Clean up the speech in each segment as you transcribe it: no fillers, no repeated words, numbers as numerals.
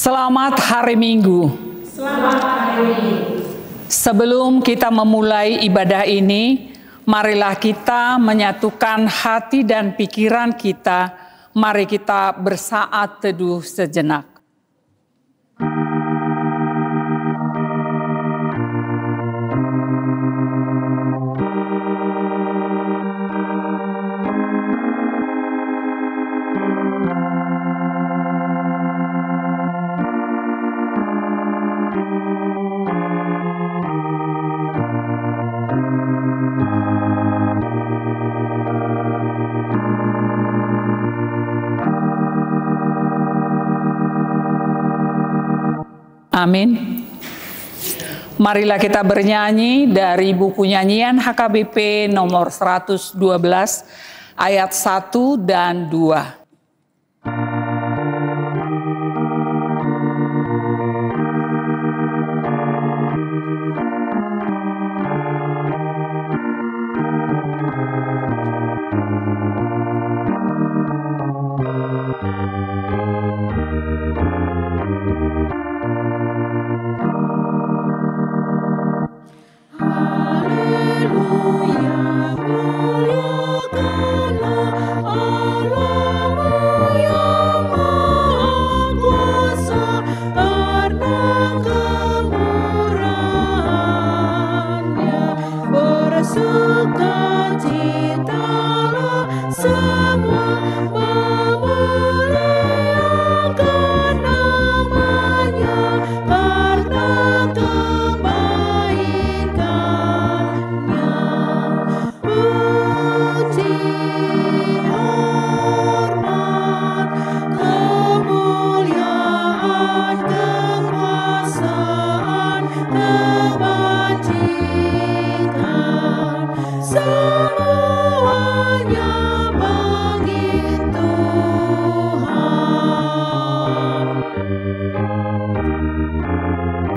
Selamat hari Minggu. Selamat hari Minggu. Sebelum kita memulai ibadah ini, marilah kita menyatukan hati dan pikiran kita. Mari kita bersaat teduh sejenak. Amin. Marilah kita bernyanyi dari buku nyanyian HKBP nomor 112 ayat 1 dan 2.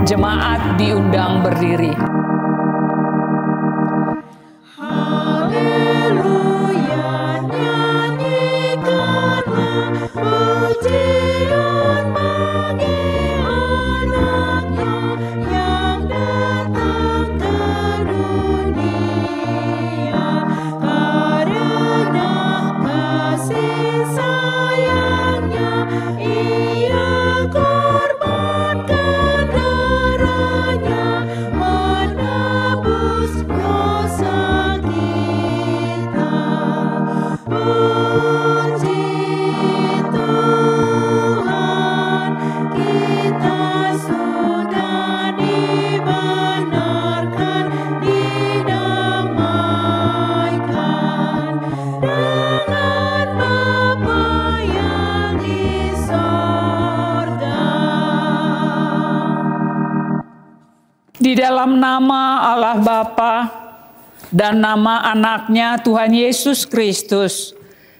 Jemaat diundang berdiri. Haleluya, nyanyikanlah pujian bagi anaknya yang datang ke dunia. Karena kasih sayangnya ia korbankan darahnya menebus dosa kita. Puji Tuhan, kita sudah dibenarkan, didamaikan dengan Bapa yang di sorga. Di dalam nama Allah Bapa dan nama anaknya Tuhan Yesus Kristus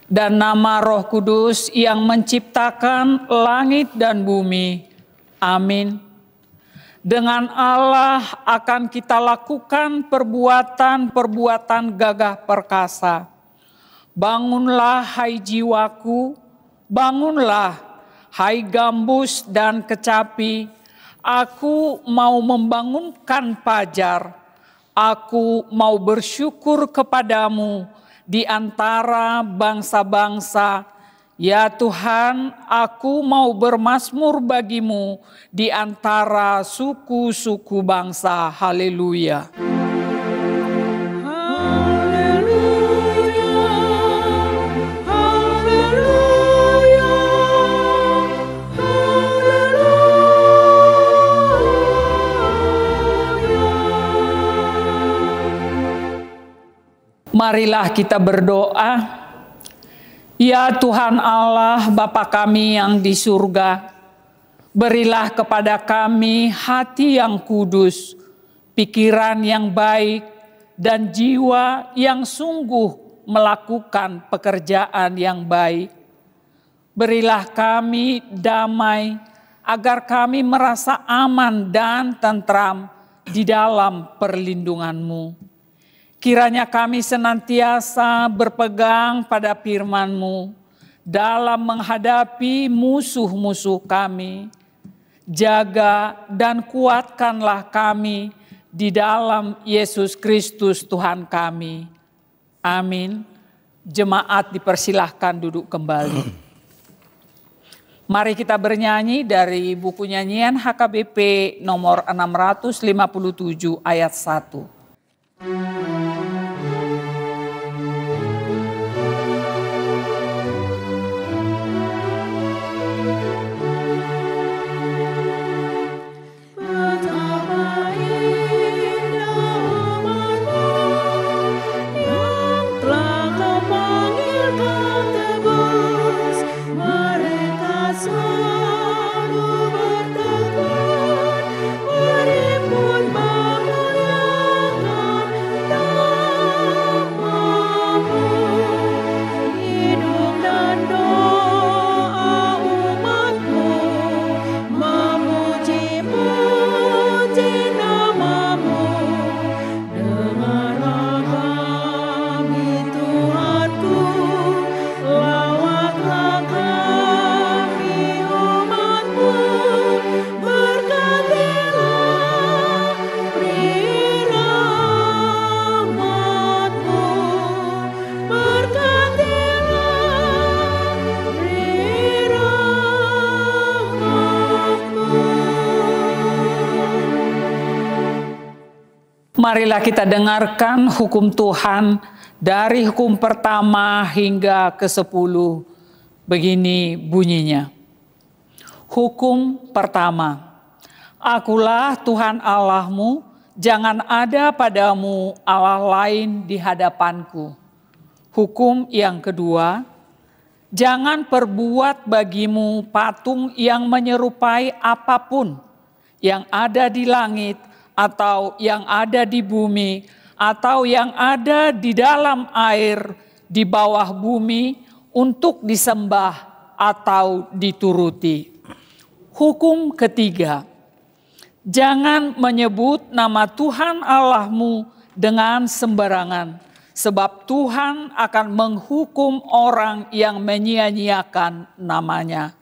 dan nama Roh Kudus yang menciptakan langit dan bumi. Amin. Dengan Allah akan kita lakukan perbuatan-perbuatan gagah perkasa. Bangunlah hai jiwaku, bangunlah hai gambus dan kecapi. Aku mau membangunkan pajar, aku mau bersyukur kepadamu di antara bangsa-bangsa. Ya Tuhan, aku mau bermazmur bagimu di antara suku-suku bangsa. Haleluya. Marilah kita berdoa. Ya Tuhan Allah, Bapa kami yang di surga, berilah kepada kami hati yang kudus, pikiran yang baik, dan jiwa yang sungguh melakukan pekerjaan yang baik. Berilah kami damai, agar kami merasa aman dan tentram di dalam perlindungan-Mu. Kiranya kami senantiasa berpegang pada firman-Mu dalam menghadapi musuh-musuh kami. Jaga dan kuatkanlah kami di dalam Yesus Kristus Tuhan kami. Amin. Jemaat dipersilahkan duduk kembali. Mari kita bernyanyi dari buku nyanyian HKBP nomor 657 ayat 1. Marilah kita dengarkan hukum Tuhan dari hukum pertama hingga ke-10. Begini bunyinya. Hukum pertama. Akulah Tuhan Allahmu, jangan ada padamu Allah lain di hadapanku. Hukum yang kedua. Jangan perbuat bagimu patung yang menyerupai apapun yang ada di langit, atau yang ada di bumi, atau yang ada di dalam air, di bawah bumi, untuk disembah atau dituruti. Hukum ketiga, jangan menyebut nama Tuhan Allahmu dengan sembarangan, sebab Tuhan akan menghukum orang yang menyia-nyiakan namanya.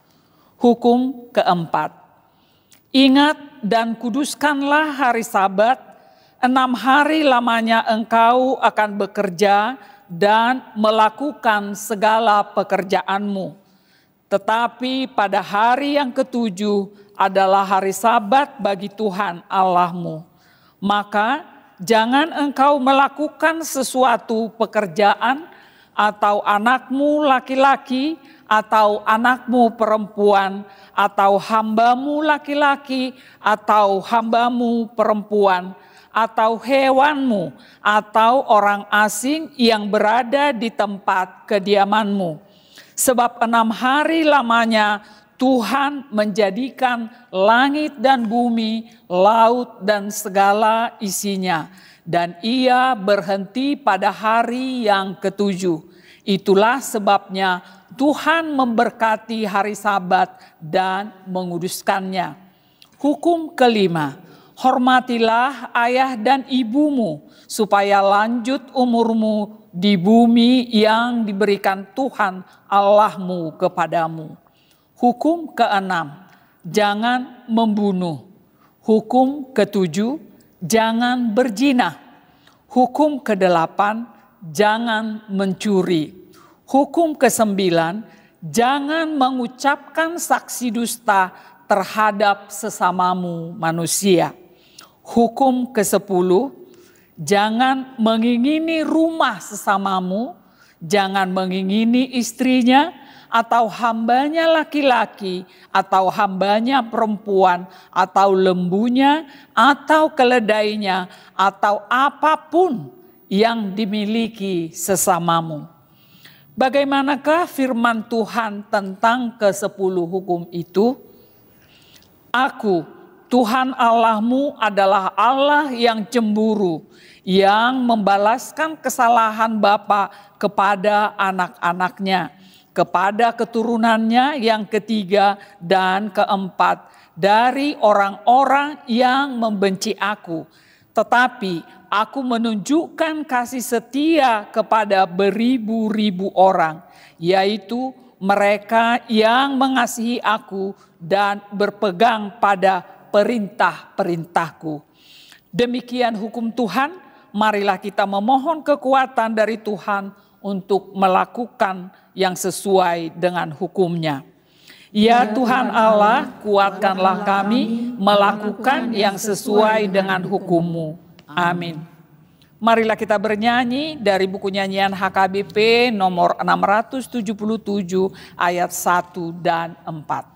Hukum keempat, ingat dan kuduskanlah hari Sabat, 6 hari lamanya engkau akan bekerja dan melakukan segala pekerjaanmu. Tetapi pada hari yang ke-7 adalah hari Sabat bagi Tuhan Allahmu. Maka jangan engkau melakukan sesuatu pekerjaan atau anakmu laki-laki atau anakmu perempuan, atau hambamu laki-laki, atau hambamu perempuan, atau hewanmu, atau orang asing yang berada di tempat kediamanmu. Sebab 6 hari lamanya Tuhan menjadikan langit dan bumi, laut dan segala isinya. Dan ia berhenti pada hari yang ke-7. Itulah sebabnya Tuhan memberkati hari Sabat dan menguduskannya. Hukum kelima, hormatilah ayah dan ibumu supaya lanjut umurmu di bumi yang diberikan Tuhan Allahmu kepadamu. Hukum keenam, jangan membunuh. Hukum ketujuh, jangan berzina. Hukum kedelapan, jangan mencuri. Hukum ke-9, jangan mengucapkan saksi dusta terhadap sesamamu manusia. Hukum ke-10, jangan mengingini rumah sesamamu, jangan mengingini istrinya, atau hambanya laki-laki, atau hambanya perempuan, atau lembunya, atau keledainya, atau apapun yang dimiliki sesamamu. Bagaimanakah firman Tuhan tentang ke-10 hukum itu? Aku, Tuhan Allahmu adalah Allah yang cemburu, yang membalaskan kesalahan bapa kepada anak-anaknya, kepada keturunannya yang ketiga dan keempat dari orang-orang yang membenci aku. Tetapi aku menunjukkan kasih setia kepada beribu-ribu orang, yaitu mereka yang mengasihi aku dan berpegang pada perintah-perintahku. Demikian hukum Tuhan, marilah kita memohon kekuatan dari Tuhan untuk melakukan yang sesuai dengan hukum-Nya. Ya Tuhan Allah, kuatkanlah kami melakukan yang sesuai dengan hukum-Mu. Amin. Marilah kita bernyanyi dari buku nyanyian HKBP nomor 677 ayat 1 dan 4.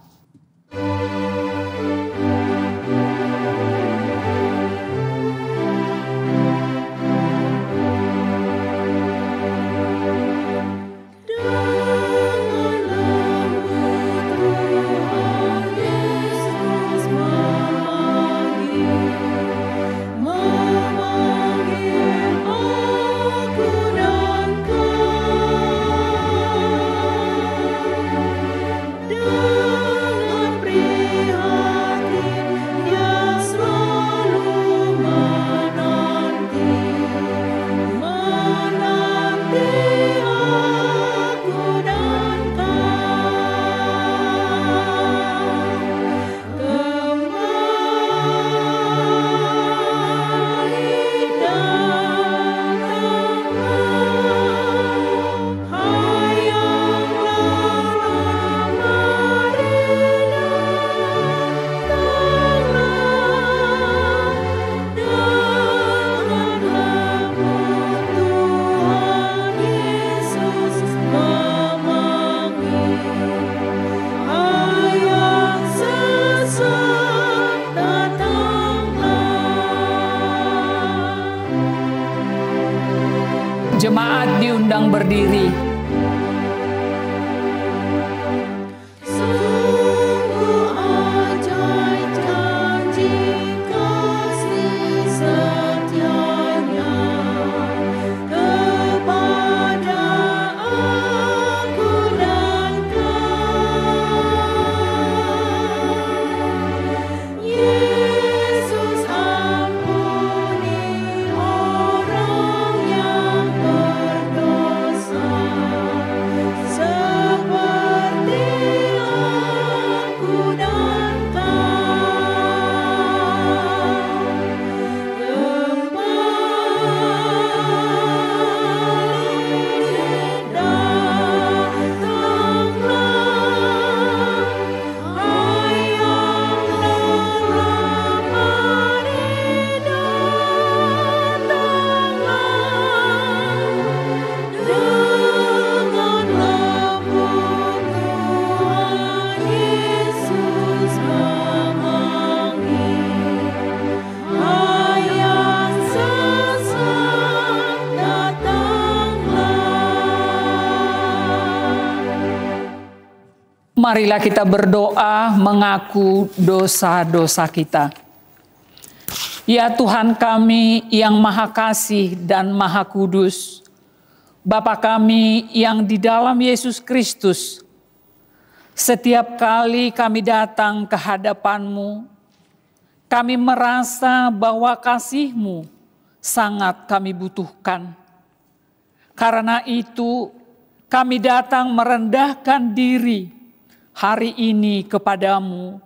Jemaat diundang berdiri. Sungguh ajaib janji kasih setianya kepada aku dan kau. Yesus ampuni orang yang berdosa seperti aku dan kembali datanglah, hayang lelah mari datanglah, dengan lembut Tuhan Yesus memanggil, hayang sesat datanglah. Marilah kita berdoa mengaku dosa-dosa kita. Ya Tuhan kami yang Maha Kasih dan Maha Kudus, Bapa kami yang di dalam Yesus Kristus, setiap kali kami datang ke hadapan-Mu, kami merasa bahwa kasih-Mu sangat kami butuhkan. Karena itu kami datang merendahkan diri hari ini kepadamu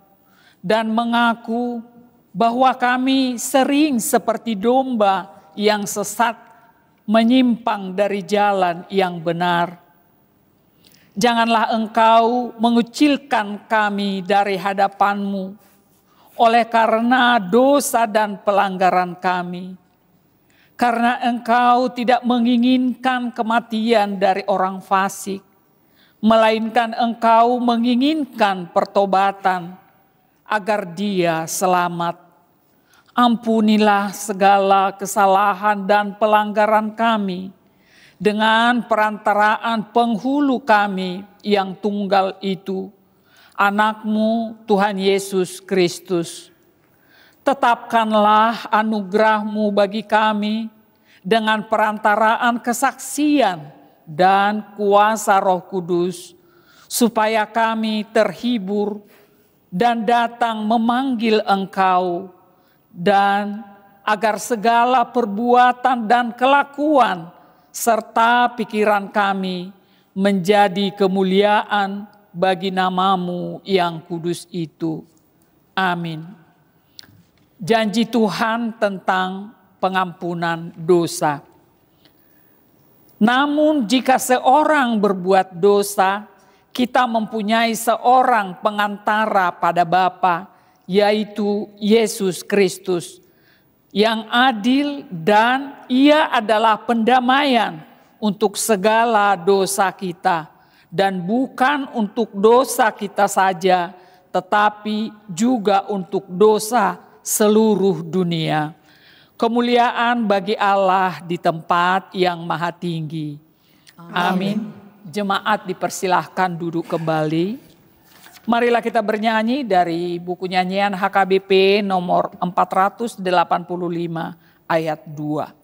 dan mengaku bahwa kami sering seperti domba yang sesat menyimpang dari jalan yang benar. Janganlah Engkau mengucilkan kami dari hadapan-Mu oleh karena dosa dan pelanggaran kami. Karena Engkau tidak menginginkan kematian dari orang fasik, melainkan Engkau menginginkan pertobatan agar dia selamat. Ampunilah segala kesalahan dan pelanggaran kami dengan perantaraan penghulu kami yang tunggal itu, Anak-Mu Tuhan Yesus Kristus. Tetapkanlah anugerah-Mu bagi kami dengan perantaraan kesaksian dan kuasa Roh Kudus, supaya kami terhibur dan datang memanggil Engkau, dan agar segala perbuatan dan kelakuan serta pikiran kami menjadi kemuliaan bagi nama-Mu yang kudus itu. Amin. Janji Tuhan tentang pengampunan dosa. Namun jika seorang berbuat dosa, kita mempunyai seorang pengantara pada Bapa, yaitu Yesus Kristus, yang adil, dan Ia adalah pendamaian untuk segala dosa kita, dan bukan untuk dosa kita saja, tetapi juga untuk dosa seluruh dunia. Kemuliaan bagi Allah di tempat yang maha tinggi. Amin. Jemaat dipersilahkan duduk kembali. Marilah kita bernyanyi dari buku nyanyian HKBP nomor 485 ayat 2.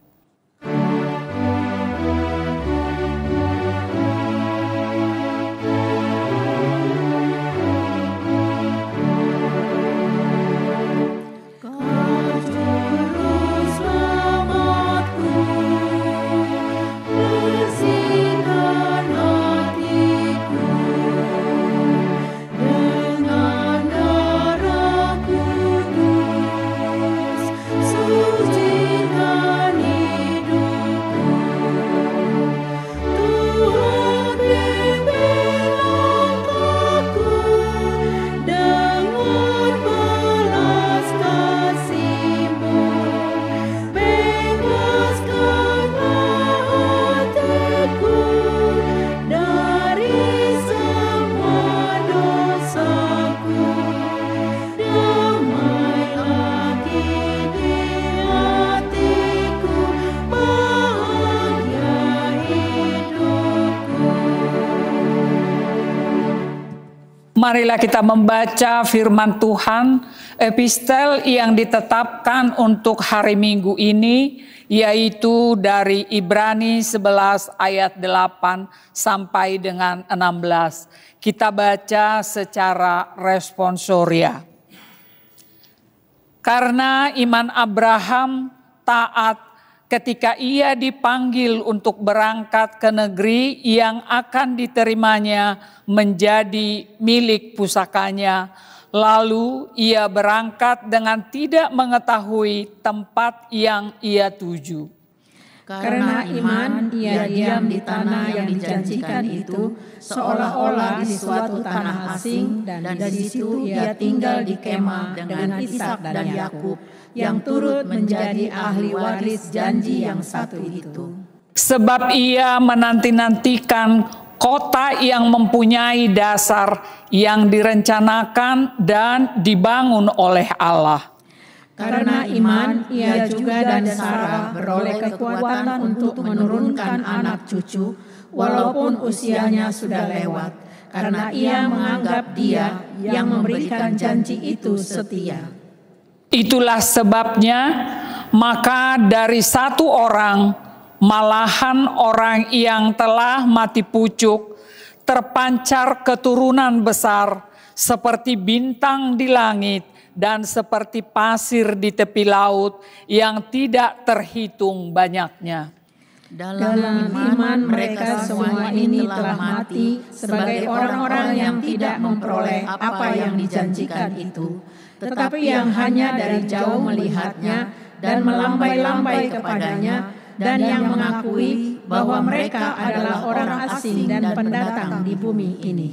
Marilah kita membaca firman Tuhan, epistel yang ditetapkan untuk hari Minggu ini, yaitu dari Ibrani 11 ayat 8 sampai dengan 16. Kita baca secara responsoria. Karena iman Abraham taat ketika ia dipanggil untuk berangkat ke negeri yang akan diterimanya menjadi milik pusakanya. Lalu ia berangkat dengan tidak mengetahui tempat yang ia tuju. Karena iman ia diam di tanah yang dijanjikan itu, seolah-olah di suatu tanah asing, dan di situ ia tinggal di kemah dengan Ishak dan Yakub, yang turut menjadi ahli waris janji yang satu itu. Sebab ia menanti-nantikan kota yang mempunyai dasar yang direncanakan dan dibangun oleh Allah. Karena iman, ia juga dan Sarah beroleh kekuatan untuk menurunkan anak cucu, walaupun usianya sudah lewat, karena ia menganggap Dia yang memberikan janji itu setia. Itulah sebabnya, maka dari satu orang, malahan orang yang telah mati pucuk, terpancar keturunan besar, seperti bintang di langit, dan seperti pasir di tepi laut yang tidak terhitung banyaknya. Dalam iman mereka semua ini telah mati sebagai orang-orang yang tidak memperoleh apa yang dijanjikan itu, tetapi yang hanya dari jauh melihatnya dan melambai-lambai kepadanya, dan yang mengakui bahwa mereka adalah orang asing dan pendatang di bumi ini.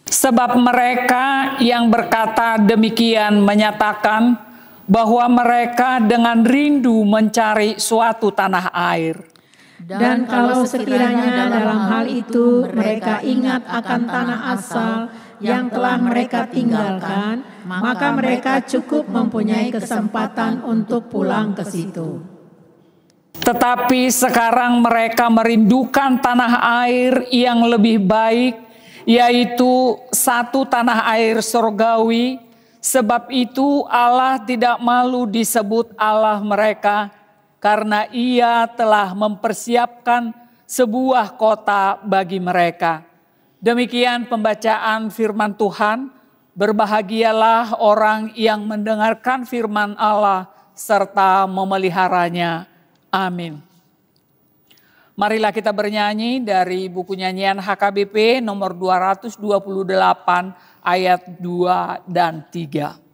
Sebab mereka yang berkata demikian menyatakan bahwa mereka dengan rindu mencari suatu tanah air. Dan kalau sekiranya dalam hal itu mereka ingat akan tanah asal yang telah mereka tinggalkan, maka mereka cukup mempunyai kesempatan untuk pulang ke situ. Tetapi sekarang mereka merindukan tanah air yang lebih baik, yaitu satu tanah air surgawi. Sebab itu Allah tidak malu disebut Allah mereka, karena Ia telah mempersiapkan sebuah kota bagi mereka. Demikian pembacaan firman Tuhan. Berbahagialah orang yang mendengarkan firman Allah serta memeliharanya. Amin. Marilah kita bernyanyi dari buku nyanyian HKBP nomor 228 ayat 2 dan 3.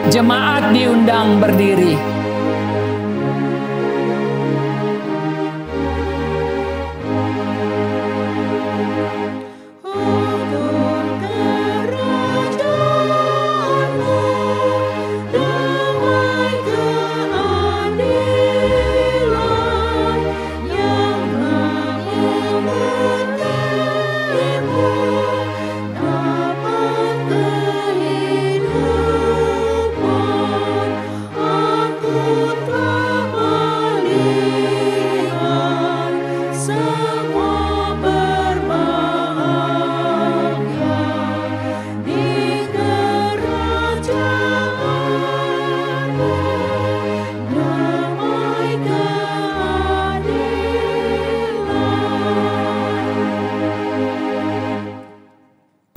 Jemaat diundang berdiri.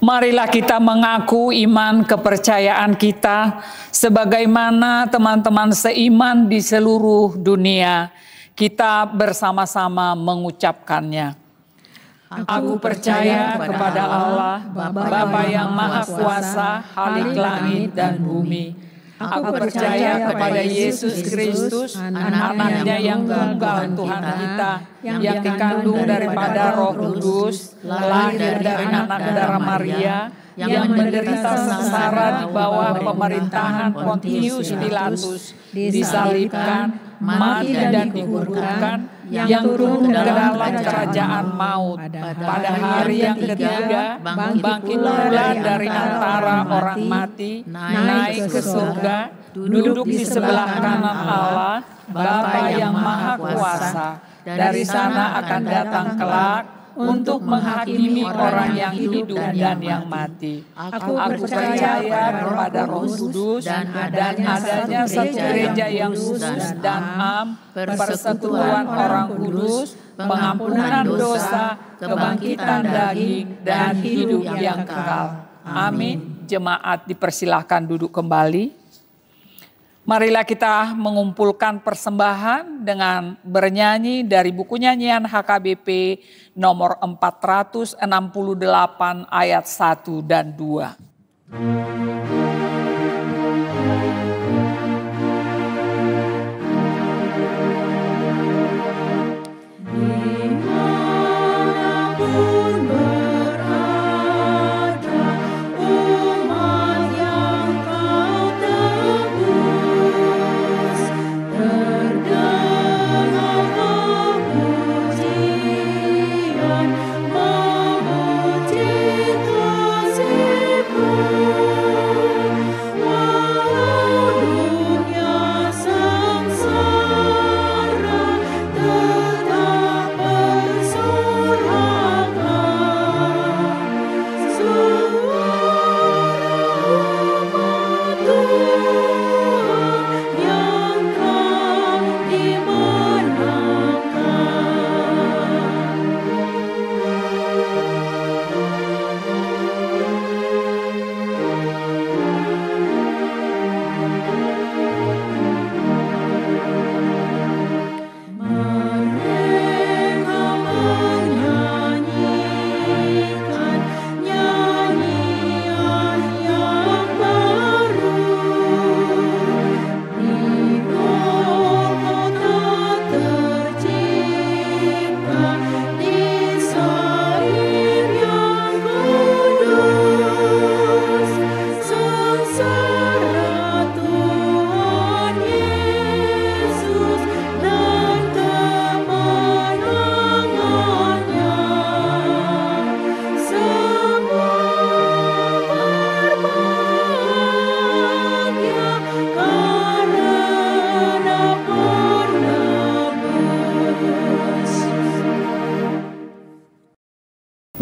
Marilah kita mengaku iman kepercayaan kita sebagaimana teman-teman seiman di seluruh dunia. Kita bersama-sama mengucapkannya. Aku percaya kepada Allah, Bapa yang Maha Kuasa, Khalik langit dan bumi. Aku percaya kepada Yesus Kristus, anaknya yang tunggal Tuhan kita, yang dikandung daripada Roh Kudus, lahir dari anak darah Maria, yang menderita sengsara di bawah pemerintahan Pontius Pilatus, disalibkan, mati dan dikuburkan, yang turun ke dalam kerajaan maut. Pada hari yang ketiga, bangkit pula dari antara orang mati, naik ke surga, duduk di sebelah kanan Allah, Bapa yang Maha Kuasa. Dari sana akan datang kelak untuk menghakimi orang yang hidup dan yang mati. Aku percaya kepada Roh Kudus dan adanya satu gereja yang kudus dan am, persekutuan orang kudus, pengampunan dosa, kebangkitan daging, dan hidup yang kekal. Amin. Jemaat dipersilahkan duduk kembali. Marilah kita mengumpulkan persembahan dengan bernyanyi dari buku nyanyian HKBP nomor 468 ayat 1 dan 2.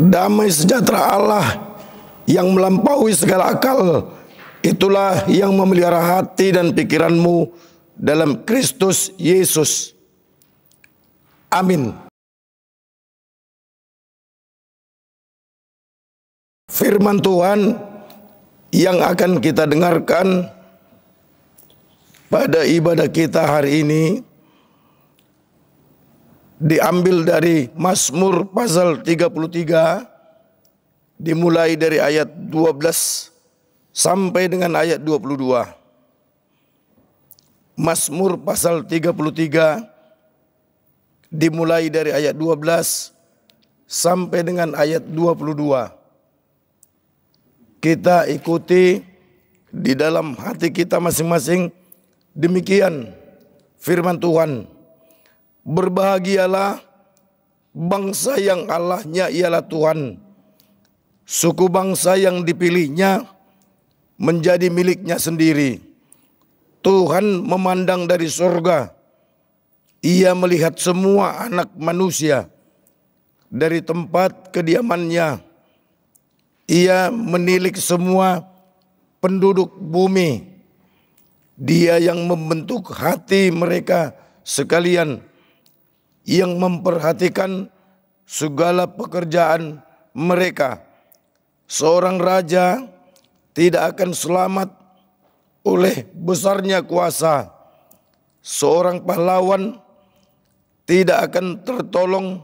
damai sejahtera Allah yang melampaui segala akal, itulah yang memelihara hati dan pikiranmu dalam Kristus Yesus. Amin. Firman Tuhan yang akan kita dengarkan pada ibadah kita hari ini diambil dari Mazmur pasal 33, dimulai dari ayat 12 sampai dengan ayat 22. Mazmur pasal 33 dimulai dari ayat 12 sampai dengan ayat 22. Kita ikuti di dalam hati kita masing-masing. Demikian firman Tuhan. Berbahagialah bangsa yang Allahnya ialah Tuhan, suku bangsa yang dipilihnya menjadi miliknya sendiri. Tuhan memandang dari surga, Ia melihat semua anak manusia dari tempat kediamannya. Ia menilik semua penduduk bumi. Dia yang membentuk hati mereka sekalian, yang memperhatikan segala pekerjaan mereka. Seorang raja tidak akan selamat oleh besarnya kuasa. Seorang pahlawan tidak akan tertolong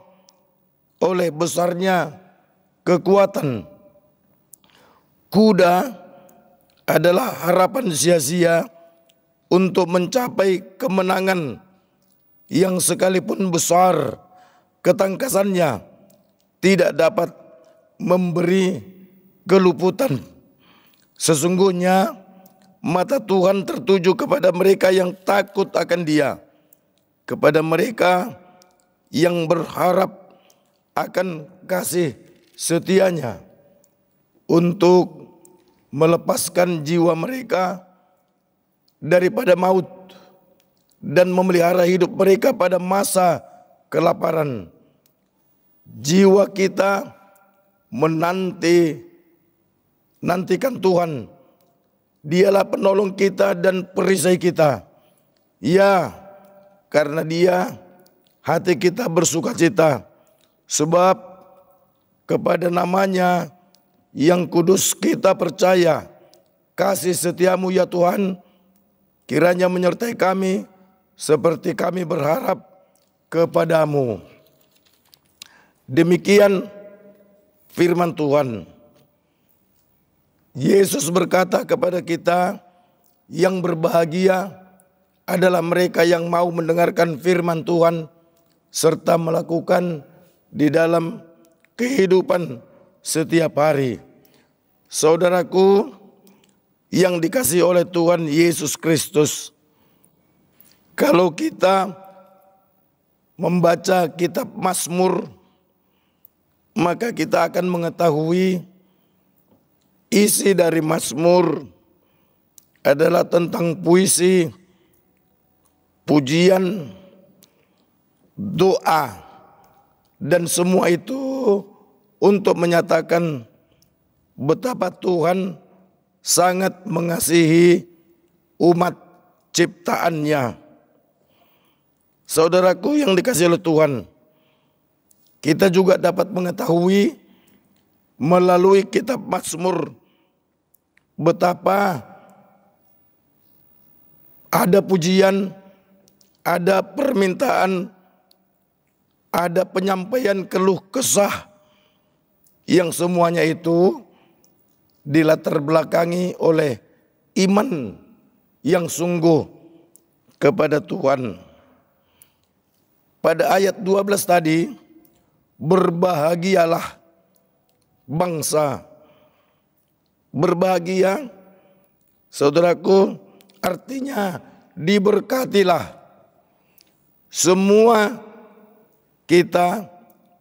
oleh besarnya kekuatan. Kuda adalah harapan sia-sia untuk mencapai kemenangan yang sekalipun besar ketangkasannya tidak dapat memberi keluputan. Sesungguhnya mata Tuhan tertuju kepada mereka yang takut akan Dia, kepada mereka yang berharap akan kasih setianya, untuk melepaskan jiwa mereka daripada maut dan memelihara hidup mereka pada masa kelaparan. Jiwa kita nantikan Tuhan. Dialah penolong kita dan perisai kita. Ya, karena Dia hati kita bersukacita, sebab kepada namanya yang kudus kita percaya. Kasih setiamu ya Tuhan kiranya menyertai kami seperti kami berharap kepadamu. Demikian firman Tuhan. Yesus berkata kepada kita, yang berbahagia adalah mereka yang mau mendengarkan firman Tuhan serta melakukan di dalam kehidupan setiap hari. Saudaraku yang dikasihi oleh Tuhan Yesus Kristus, kalau kita membaca kitab Mazmur, maka kita akan mengetahui isi dari Mazmur adalah tentang puisi, pujian, doa, dan semua itu untuk menyatakan betapa Tuhan sangat mengasihi umat ciptaannya. Saudaraku yang dikasihi oleh Tuhan, kita juga dapat mengetahui melalui kitab Mazmur betapa ada pujian, ada permintaan, ada penyampaian keluh kesah, yang semuanya itu dilatar belakangi oleh iman yang sungguh kepada Tuhan. Pada ayat 12 tadi, berbahagialah bangsa. Berbahagia, saudaraku, artinya diberkatilah. Semua kita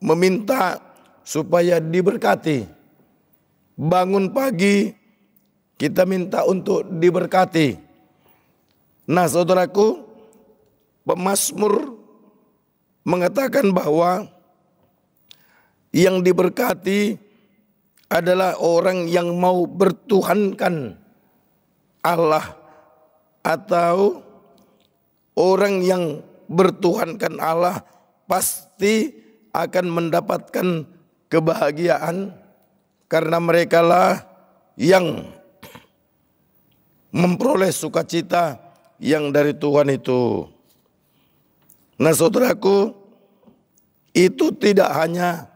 meminta supaya diberkati. Bangun pagi, kita minta untuk diberkati. Nah, saudaraku, pemazmur mengatakan bahwa yang diberkati adalah orang yang mau bertuhankan Allah, atau orang yang bertuhankan Allah pasti akan mendapatkan kebahagiaan, karena merekalah yang memperoleh sukacita yang dari Tuhan itu. Nah saudaraku, itu tidak hanya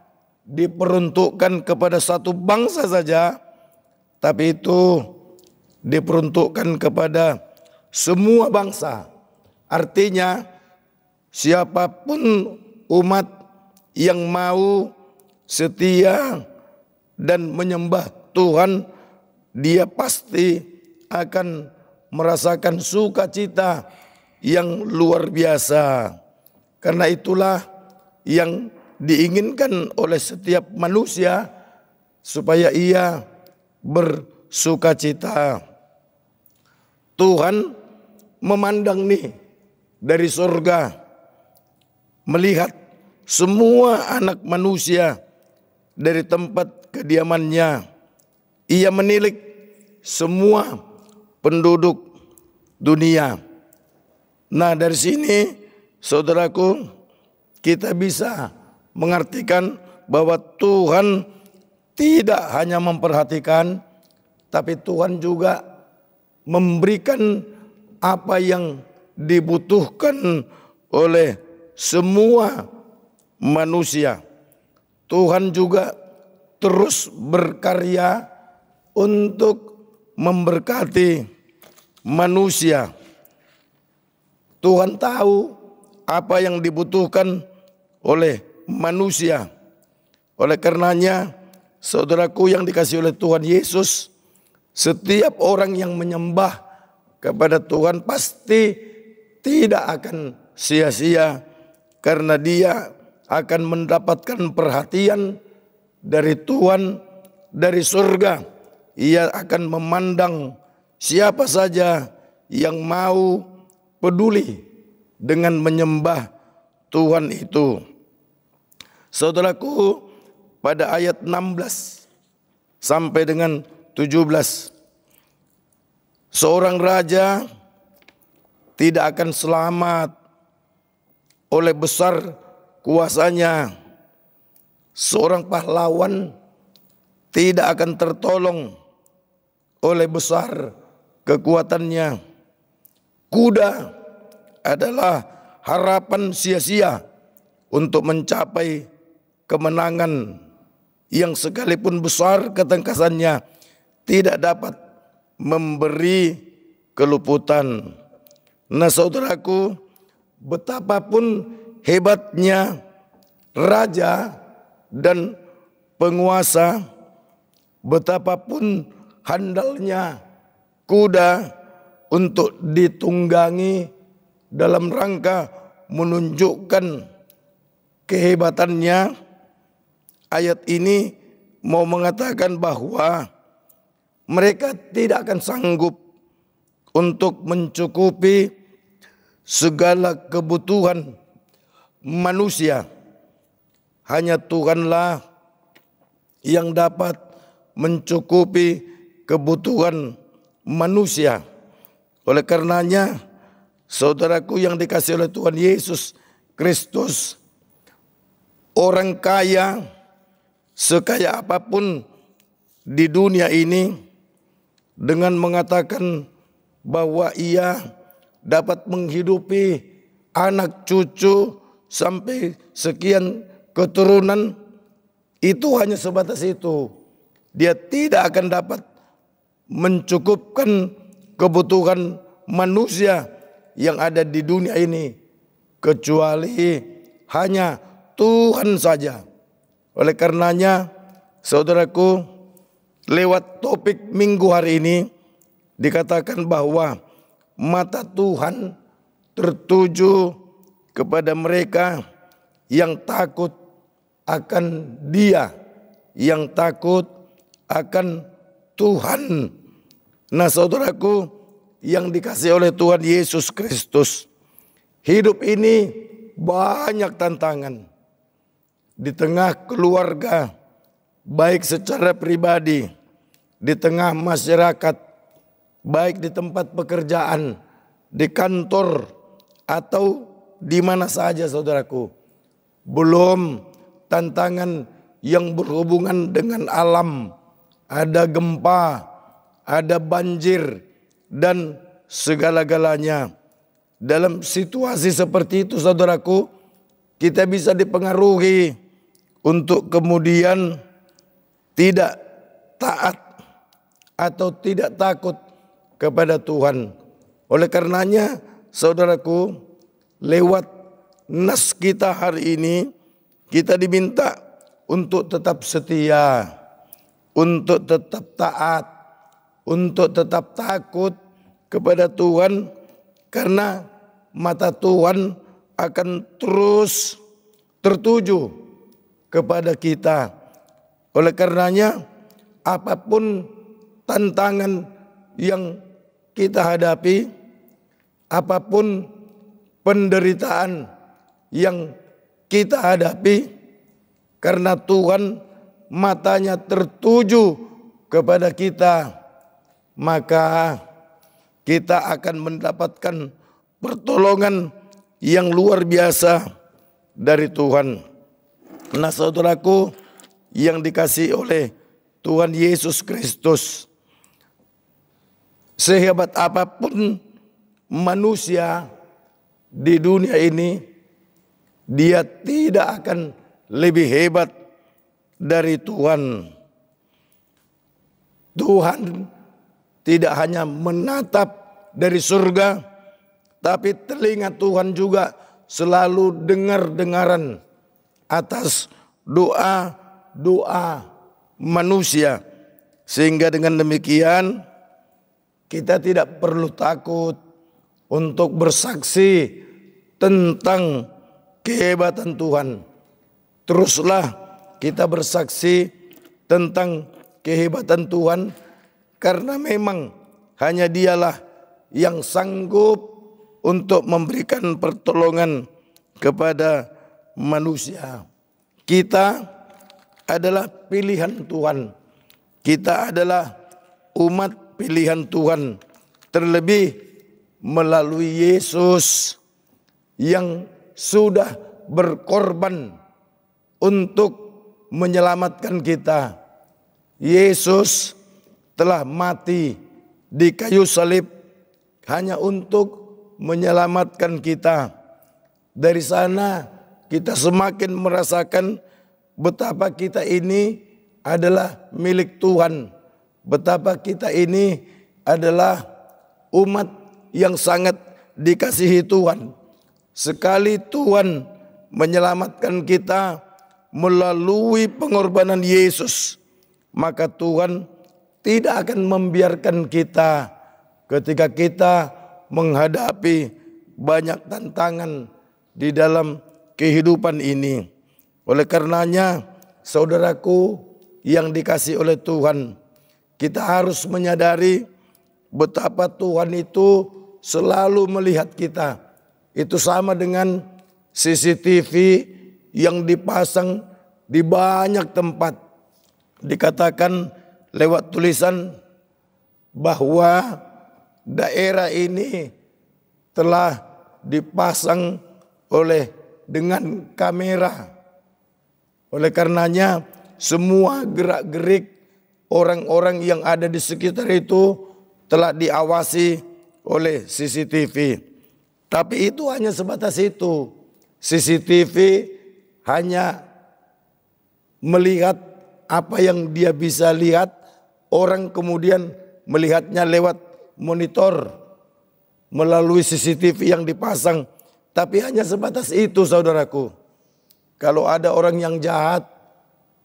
diperuntukkan kepada satu bangsa saja, tapi itu diperuntukkan kepada semua bangsa. Artinya siapapun umat yang mau setia dan menyembah Tuhan, dia pasti akan merasakan sukacita yang luar biasa. Karena itulah yang diinginkan oleh setiap manusia, supaya ia bersukacita. Tuhan memandang nih dari surga, melihat semua anak manusia dari tempat kediamannya. Ia menilik semua penduduk dunia. Nah dari sini saudaraku, kita bisa mengartikan bahwa Tuhan tidak hanya memperhatikan, tapi Tuhan juga memberikan apa yang dibutuhkan oleh semua manusia. Tuhan juga terus berkarya untuk memberkati manusia. Tuhan tahu apa yang dibutuhkan oleh manusia. Oleh karenanya, saudaraku yang dikasihi oleh Tuhan Yesus, setiap orang yang menyembah kepada Tuhan pasti tidak akan sia-sia, karena dia akan mendapatkan perhatian dari Tuhan, dari surga. Ia akan memandang siapa saja yang mau peduli dengan menyembah Tuhan itu. Saudaraku, pada ayat 16 sampai dengan 17, seorang raja tidak akan selamat oleh besar kuasanya. Seorang pahlawan tidak akan tertolong oleh besar kekuatannya. Kuda adalah harapan sia-sia untuk mencapai kemenangan yang sekalipun besar ketangkasannya tidak dapat memberi keluputan. Nah saudaraku, betapapun hebatnya raja dan penguasa, betapapun handalnya kuda untuk ditunggangi dalam rangka menunjukkan kehebatannya, ayat ini mau mengatakan bahwa mereka tidak akan sanggup untuk mencukupi segala kebutuhan manusia. Hanya Tuhanlah yang dapat mencukupi kebutuhan manusia. Oleh karenanya, saudaraku yang dikasihi oleh Tuhan Yesus Kristus, orang kaya sekaya apapun di dunia ini, dengan mengatakan bahwa ia dapat menghidupi anak cucu sampai sekian keturunan, itu hanya sebatas itu. Dia tidak akan dapat mencukupkan kebutuhan manusia yang ada di dunia ini, kecuali hanya Tuhan saja. Oleh karenanya, saudaraku, lewat topik minggu hari ini dikatakan bahwa mata Tuhan tertuju kepada mereka yang takut akan Dia, yang takut akan Tuhan. Nah saudaraku yang dikasihi oleh Tuhan Yesus Kristus, hidup ini banyak tantangan. di tengah keluarga, baik secara pribadi, di tengah masyarakat, baik di tempat pekerjaan, di kantor, atau di mana saja saudaraku. Belum tantangan yang berhubungan dengan alam, ada gempa, ada banjir, dan segala-galanya. Dalam situasi seperti itu saudaraku, kita bisa dipengaruhi untuk kemudian tidak taat atau tidak takut kepada Tuhan. Oleh karenanya saudaraku, lewat nas kita hari ini, kita diminta untuk tetap setia, untuk tetap taat, untuk tetap takut kepada Tuhan, karena mata Tuhan akan terus tertuju kepada kita. Oleh karenanya, apapun tantangan yang kita hadapi, apapun penderitaan yang kita hadapi, karena Tuhan matanya tertuju kepada kita, maka kita akan mendapatkan pertolongan yang luar biasa dari Tuhan. Nah saudaraku yang dikasihi oleh Tuhan Yesus Kristus, sehebat apapun manusia di dunia ini, dia tidak akan lebih hebat dari Tuhan. Tuhan tidak hanya menatap dari surga, tapi telinga Tuhan juga selalu dengar-dengaran atas doa-doa manusia. Sehingga dengan demikian kita tidak perlu takut untuk bersaksi tentang kehebatan Tuhan. Teruslah kita bersaksi tentang kehebatan Tuhan, karena memang hanya Dialah yang sanggup untuk memberikan pertolongan kepada manusia. Kita adalah pilihan Tuhan. Kita adalah umat pilihan Tuhan. Terlebih melalui Yesus yang sudah berkorban untuk menyelamatkan kita. Yesus telah mati di kayu salib hanya untuk menyelamatkan kita. Dari sana kita semakin merasakan betapa kita ini adalah milik Tuhan. Betapa kita ini adalah umat yang sangat dikasihi Tuhan. Sekali Tuhan menyelamatkan kita melalui pengorbanan Yesus, maka Tuhan tidak akan membiarkan kita ketika kita menghadapi banyak tantangan di dalam kehidupan ini. Oleh karenanya, saudaraku yang dikasihi oleh Tuhan, kita harus menyadari betapa Tuhan itu selalu melihat kita. Itu sama dengan CCTV yang dipasang di banyak tempat. Dikatakan lewat tulisan bahwa daerah ini telah dipasang dengan kamera. Oleh karenanya semua gerak-gerik orang-orang yang ada di sekitar itu telah diawasi oleh CCTV. Tapi itu hanya sebatas itu. CCTV hanya melihat apa yang dia bisa lihat. Orang kemudian melihatnya lewat monitor melalui CCTV yang dipasang. Tapi hanya sebatas itu saudaraku. Kalau ada orang yang jahat,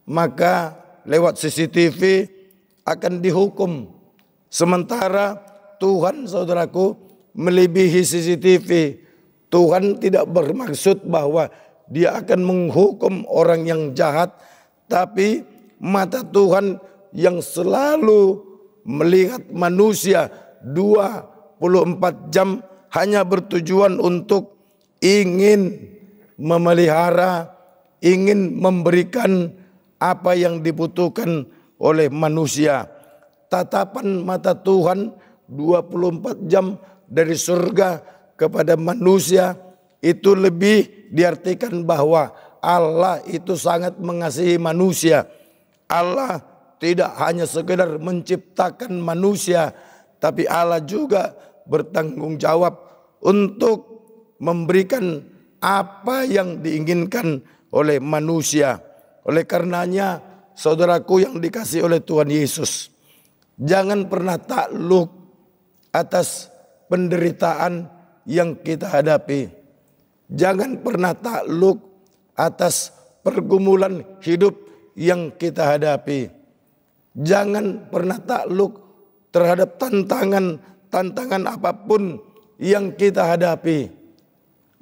maka lewat CCTV akan dihukum. Sementara Tuhan saudaraku melebihi CCTV. Tuhan tidak bermaksud bahwa Dia akan menghukum orang yang jahat, tapi mata Tuhan yang selalu melihat manusia 24 jam hanya bertujuan untuk ingin memelihara, ingin memberikan apa yang dibutuhkan oleh manusia. Tatapan mata Tuhan 24 jam dari surga kepada manusia itu lebih diartikan bahwa Allah itu sangat mengasihi manusia. Allah tidak hanya sekedar menciptakan manusia, tapi Allah juga bertanggung jawab untuk memberikan apa yang diinginkan oleh manusia. Oleh karenanya, saudaraku yang dikasihi oleh Tuhan Yesus, jangan pernah takluk atas penderitaan yang kita hadapi. Jangan pernah takluk atas pergumulan hidup yang kita hadapi. Jangan pernah takluk terhadap tantangan apapun yang kita hadapi.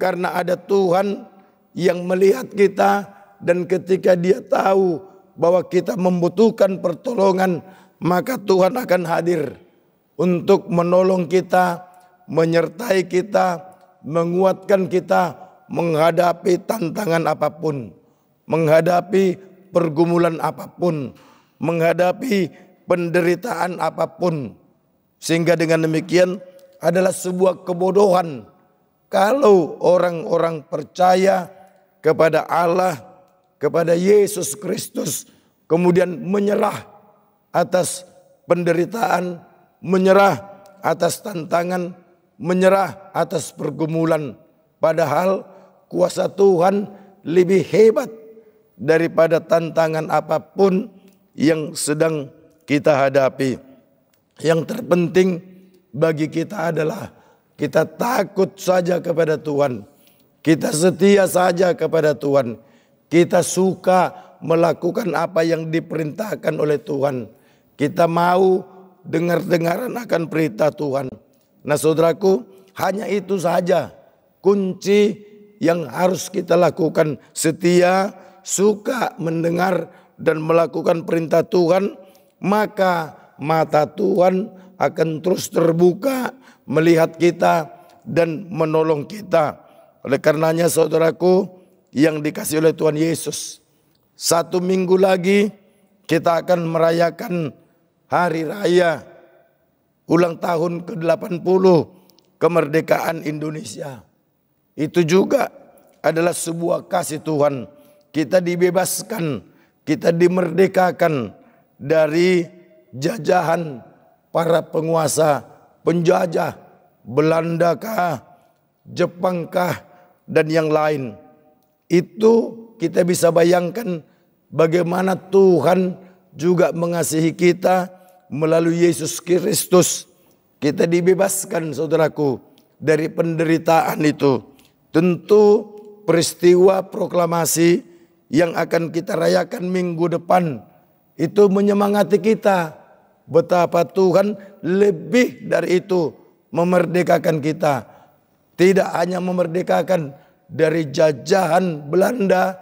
Karena ada Tuhan yang melihat kita, dan ketika Dia tahu bahwa kita membutuhkan pertolongan, maka Tuhan akan hadir untuk menolong kita, menyertai kita, menguatkan kita menghadapi tantangan apapun, menghadapi pergumulan apapun, menghadapi penderitaan apapun. Sehingga dengan demikian adalah sebuah kebodohan kalau orang-orang percaya kepada Allah, kepada Yesus Kristus, kemudian menyerah atas penderitaan, menyerah atas tantangan, menyerah atas pergumulan. Padahal kuasa Tuhan lebih hebat daripada tantangan apapun yang sedang kita hadapi. Yang terpenting bagi kita adalah kita takut saja kepada Tuhan. Kita setia saja kepada Tuhan. Kita suka melakukan apa yang diperintahkan oleh Tuhan. Kita mau dengar-dengaran akan perintah Tuhan. Nah saudaraku, hanya itu saja kunci yang harus kita lakukan. Setia, suka mendengar dan melakukan perintah Tuhan, maka mata Tuhan akan terus terbuka melihat kita dan menolong kita. Oleh karenanya saudaraku yang dikasihi oleh Tuhan Yesus, 1 minggu lagi kita akan merayakan hari raya ulang tahun ke-80 kemerdekaan Indonesia. Itu juga adalah sebuah kasih Tuhan. Kita dibebaskan, kita dimerdekakan dari jajahan para penguasa penjajah, Belanda kah, Jepang kah, dan yang lain. Itu kita bisa bayangkan bagaimana Tuhan juga mengasihi kita melalui Yesus Kristus. Kita dibebaskan saudaraku dari penderitaan itu. Tentu peristiwa proklamasi yang akan kita rayakan minggu depan itu menyemangati kita betapa Tuhan lebih dari itu memerdekakan kita. Tidak hanya memerdekakan dari jajahan Belanda,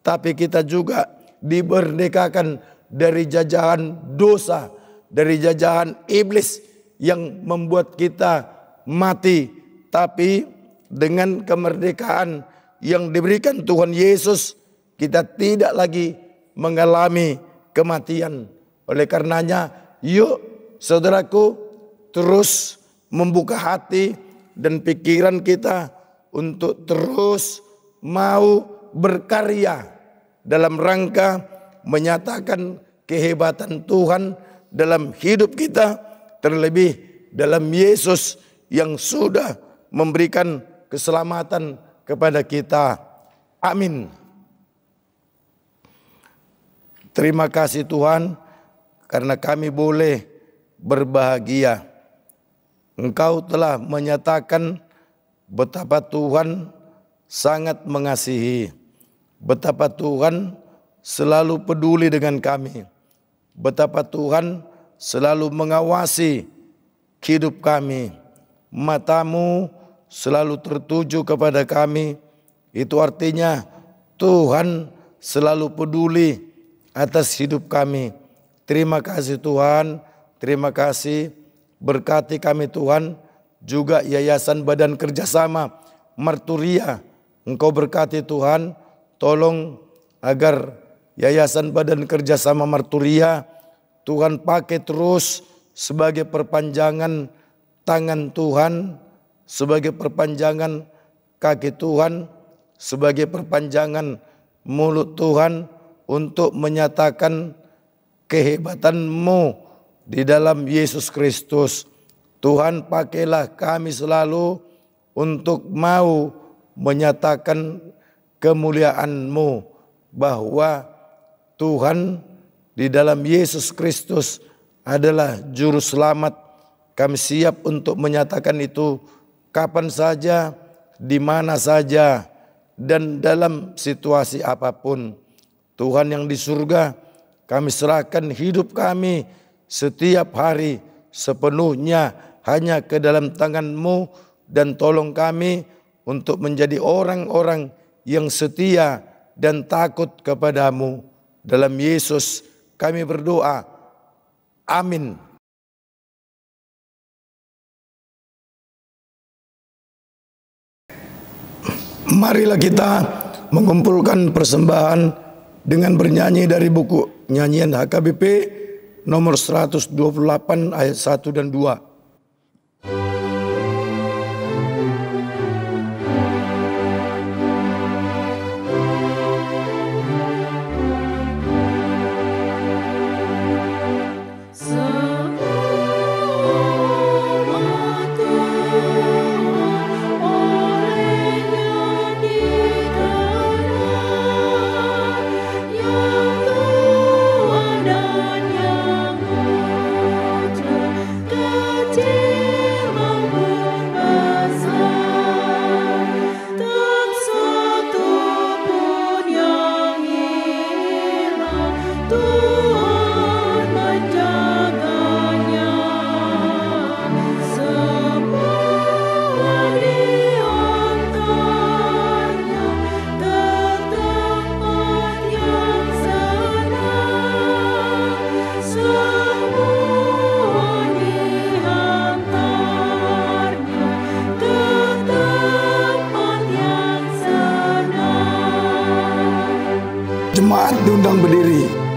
tapi kita juga dimerdekakan dari jajahan dosa, dari jajahan iblis yang membuat kita mati. Tapi dengan kemerdekaan yang diberikan Tuhan Yesus, kita tidak lagi mengalami kematian. Oleh karenanya, yuk saudaraku terus membuka hati dan pikiran kita untuk terus mau berkarya dalam rangka menyatakan kehebatan Tuhan dalam hidup kita, terlebih dalam Yesus yang sudah memberikan keselamatan kepada kita. Amin. Terima kasih Tuhan karena kami boleh berbahagia. Engkau telah menyatakan betapa Tuhan sangat mengasihi, betapa Tuhan selalu peduli dengan kami, betapa Tuhan selalu mengawasi hidup kami. Matamu selalu tertuju kepada kami. Itu artinya Tuhan selalu peduli atas hidup kami. Terima kasih Tuhan, terima kasih. Berkati kami Tuhan, juga Yayasan Badan Kerjasama Marturia. Engkau berkati Tuhan, tolong agar Yayasan Badan Kerjasama Marturia Tuhan pakai terus sebagai perpanjangan tangan Tuhan, sebagai perpanjangan kaki Tuhan, sebagai perpanjangan mulut Tuhan untuk menyatakan kehebatan-Mu di dalam Yesus Kristus. Tuhan, pakailah kami selalu untuk mau menyatakan kemuliaan-Mu, bahwa Tuhan di dalam Yesus Kristus adalah juru selamat. Kami siap untuk menyatakan itu kapan saja, di mana saja, dan dalam situasi apapun. Tuhan yang di surga, kami serahkan hidup kami setiap hari sepenuhnya hanya ke dalam tangan-Mu, dan tolong kami untuk menjadi orang-orang yang setia dan takut kepadamu. Dalam Yesus kami berdoa. Amin. Marilah kita mengumpulkan persembahan dengan bernyanyi dari buku nyanyian HKBP nomor 128 ayat 1 dan 2. Jemaat diundang berdiri.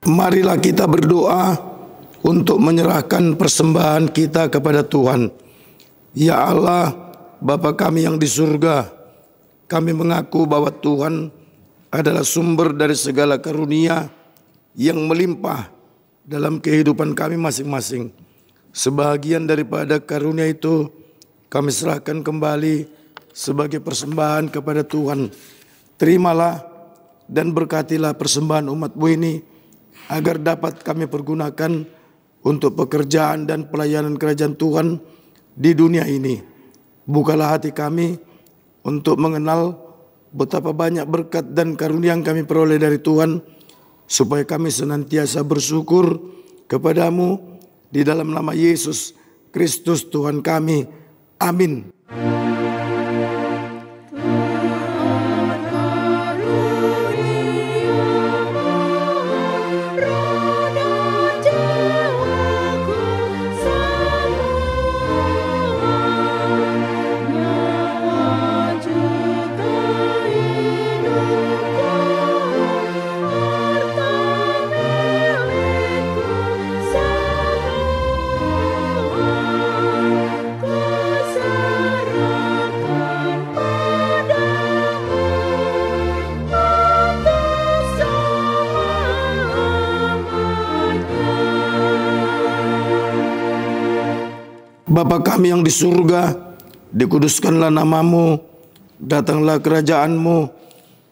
Marilah kita berdoa untuk menyerahkan persembahan kita kepada Tuhan. Ya Allah, Bapa kami yang di surga, kami mengaku bahwa Tuhan adalah sumber dari segala karunia yang melimpah dalam kehidupan kami masing-masing. Sebagian daripada karunia itu kami serahkan kembali sebagai persembahan kepada Tuhan. Terimalah dan berkatilah persembahan umat-Mu ini, agar dapat kami pergunakan untuk pekerjaan dan pelayanan kerajaan Tuhan di dunia ini. Bukalah hati kami untuk mengenal betapa banyak berkat dan karunia yang kami peroleh dari Tuhan, supaya kami senantiasa bersyukur kepadamu di dalam nama Yesus Kristus Tuhan kami. Amin. Bapa kami yang di surga, dikuduskanlah namamu, datanglah kerajaanmu,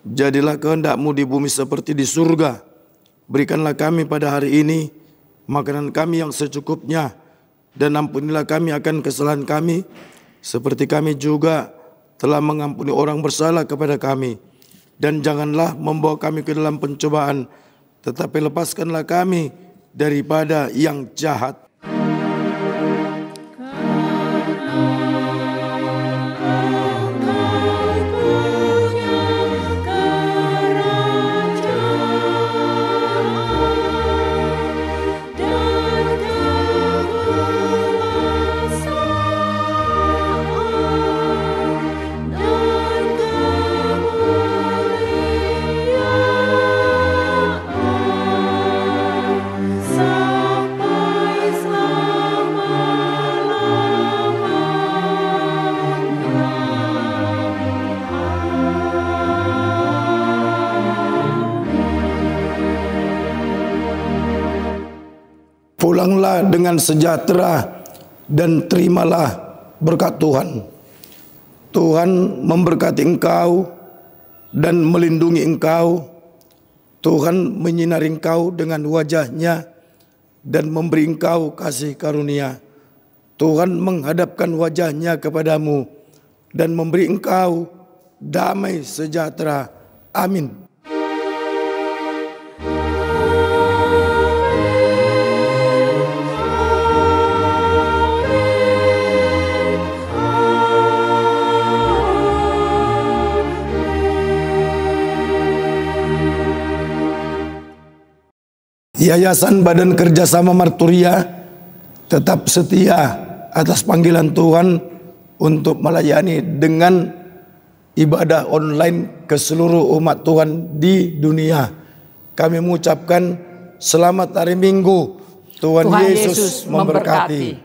jadilah kehendak-Mu di bumi seperti di surga. Berikanlah kami pada hari ini makanan kami yang secukupnya, dan ampunilah kami akan kesalahan kami, seperti kami juga telah mengampuni orang bersalah kepada kami. Dan janganlah membawa kami ke dalam pencobaan, tetapi lepaskanlah kami daripada yang jahat. Pulanglah dengan sejahtera dan terimalah berkat Tuhan. Tuhan memberkati engkau dan melindungi engkau. Tuhan menyinari engkau dengan wajah-Nya dan memberi engkau kasih karunia. Tuhan menghadapkan wajah-Nya kepadamu dan memberi engkau damai sejahtera. Amin. Yayasan Badan Kerjasama Marturia tetap setia atas panggilan Tuhan untuk melayani dengan ibadah online ke seluruh umat Tuhan di dunia. Kami mengucapkan selamat hari Minggu. Tuhan Yesus memberkati.